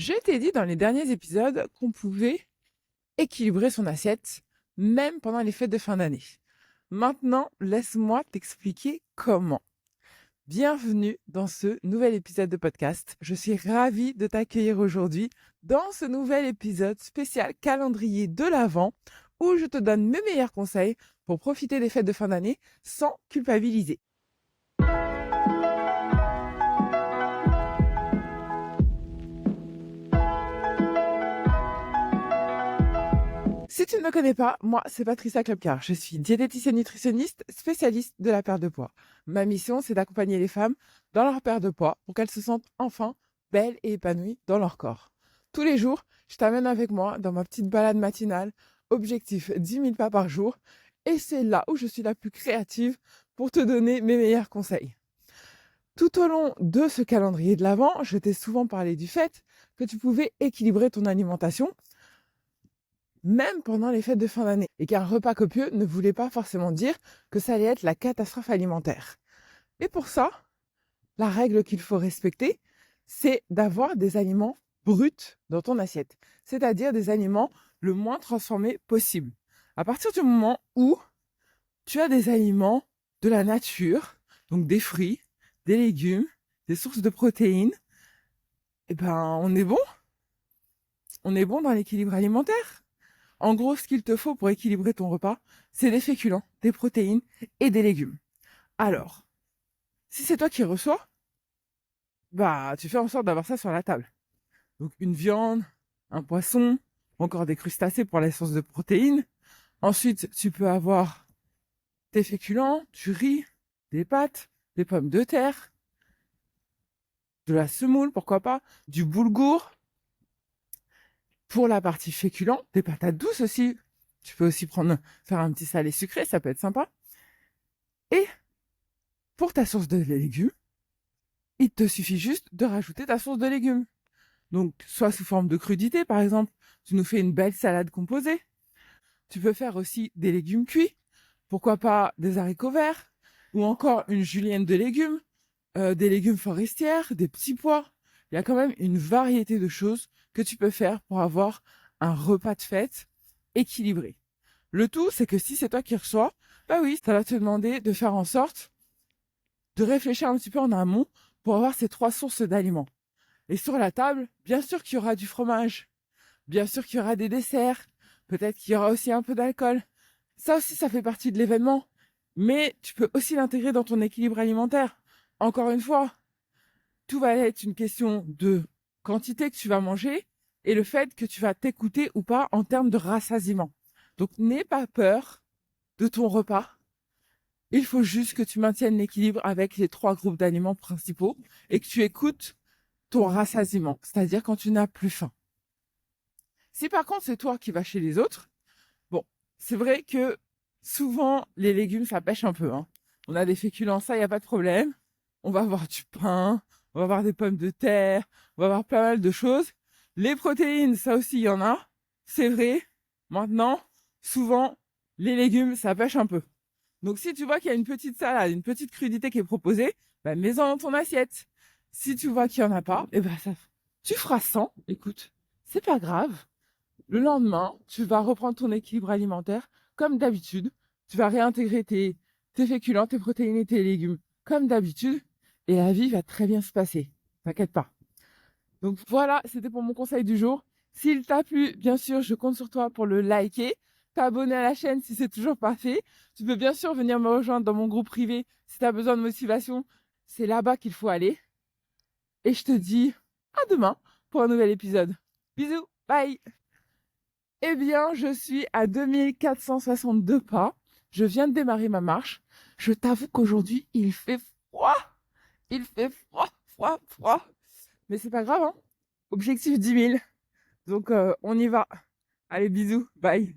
Je t'ai dit dans les derniers épisodes qu'on pouvait équilibrer son assiette, même pendant les fêtes de fin d'année. Maintenant, laisse-moi t'expliquer comment. Bienvenue dans ce nouvel épisode de podcast. Je suis ravie de t'accueillir aujourd'hui dans ce nouvel épisode spécial calendrier de l'Avent où je te donne mes meilleurs conseils pour profiter des fêtes de fin d'année sans culpabiliser. Si tu ne me connais pas, moi, c'est Patricia Klopkar. Je suis diététicienne nutritionniste, spécialiste de la perte de poids. Ma mission, c'est d'accompagner les femmes dans leur perte de poids pour qu'elles se sentent enfin belles et épanouies dans leur corps. Tous les jours, je t'amène avec moi dans ma petite balade matinale, objectif 10 000 pas par jour, et c'est là où je suis la plus créative pour te donner mes meilleurs conseils. Tout au long de ce calendrier de l'Avent, je t'ai souvent parlé du fait que tu pouvais équilibrer ton alimentation même pendant les fêtes de fin d'année, et qu'un repas copieux ne voulait pas forcément dire que ça allait être la catastrophe alimentaire. Et pour ça, la règle qu'il faut respecter, c'est d'avoir des aliments bruts dans ton assiette, c'est-à-dire des aliments le moins transformés possible. À partir du moment où tu as des aliments de la nature, donc des fruits, des légumes, des sources de protéines, eh ben on est bon. On est bon dans l'équilibre alimentaire. En gros, ce qu'il te faut pour équilibrer ton repas, c'est des féculents, des protéines et des légumes. Alors, si c'est toi qui reçois, bah, tu fais en sorte d'avoir ça sur la table. Donc, une viande, un poisson, ou encore des crustacés pour la source de protéines. Ensuite, tu peux avoir tes féculents, du riz, des pâtes, des pommes de terre, de la semoule, pourquoi pas, du boulgour. Pour la partie féculent, des patates douces aussi. Tu peux aussi faire un petit salé sucré, ça peut être sympa. Et pour ta source de légumes, il te suffit juste de rajouter ta source de légumes. Donc, soit sous forme de crudité, par exemple, tu nous fais une belle salade composée. Tu peux faire aussi des légumes cuits. Pourquoi pas des haricots verts ou encore une julienne de légumes, des légumes forestières, des petits pois. Il y a quand même une variété de choses que tu peux faire pour avoir un repas de fête équilibré. Le tout, c'est que si c'est toi qui reçois, bah oui, ça va te demander de faire en sorte de réfléchir un petit peu en amont pour avoir ces trois sources d'aliments. Et sur la table, bien sûr qu'il y aura du fromage, bien sûr qu'il y aura des desserts, peut-être qu'il y aura aussi un peu d'alcool. Ça aussi, ça fait partie de l'événement. Mais tu peux aussi l'intégrer dans ton équilibre alimentaire. Encore une fois, tout va être une question de quantité que tu vas manger et le fait que tu vas t'écouter ou pas en termes de rassasiement. Donc, n'aie pas peur de ton repas. Il faut juste que tu maintiennes l'équilibre avec les trois groupes d'aliments principaux et que tu écoutes ton rassasiement, c'est-à-dire quand tu n'as plus faim. Si par contre c'est toi qui vas chez les autres, bon, c'est vrai que souvent les légumes ça pêche un peu, hein. On a des féculents, ça y a pas de problème. On va avoir du pain, on va avoir des pommes de terre, on va avoir pas mal de choses. Les protéines, ça aussi il y en a, c'est vrai. Maintenant, souvent les légumes ça pêche un peu. Donc si tu vois qu'il y a une petite salade, une petite crudité qui est proposée, bah mets-en dans ton assiette. Si tu vois qu'il y en a pas, eh ben tu feras sans. Écoute, c'est pas grave. Le lendemain, tu vas reprendre ton équilibre alimentaire comme d'habitude. Tu vas réintégrer tes féculents, tes protéines et tes légumes comme d'habitude. Et la vie va très bien se passer. T'inquiète pas. Donc voilà, c'était pour mon conseil du jour. S'il t'a plu, bien sûr, je compte sur toi pour le liker, t'abonner à la chaîne si c'est toujours pas fait. Tu peux bien sûr venir me rejoindre dans mon groupe privé si tu as besoin de motivation. C'est là-bas qu'il faut aller. Et je te dis à demain pour un nouvel épisode. Bisous, bye. Eh bien, je suis à 2462 pas. Je viens de démarrer ma marche. Je t'avoue qu'aujourd'hui, il fait froid. Il fait froid, froid, froid. Mais c'est pas grave, hein. Objectif 10 000. Donc, on y va. Allez, bisous. Bye.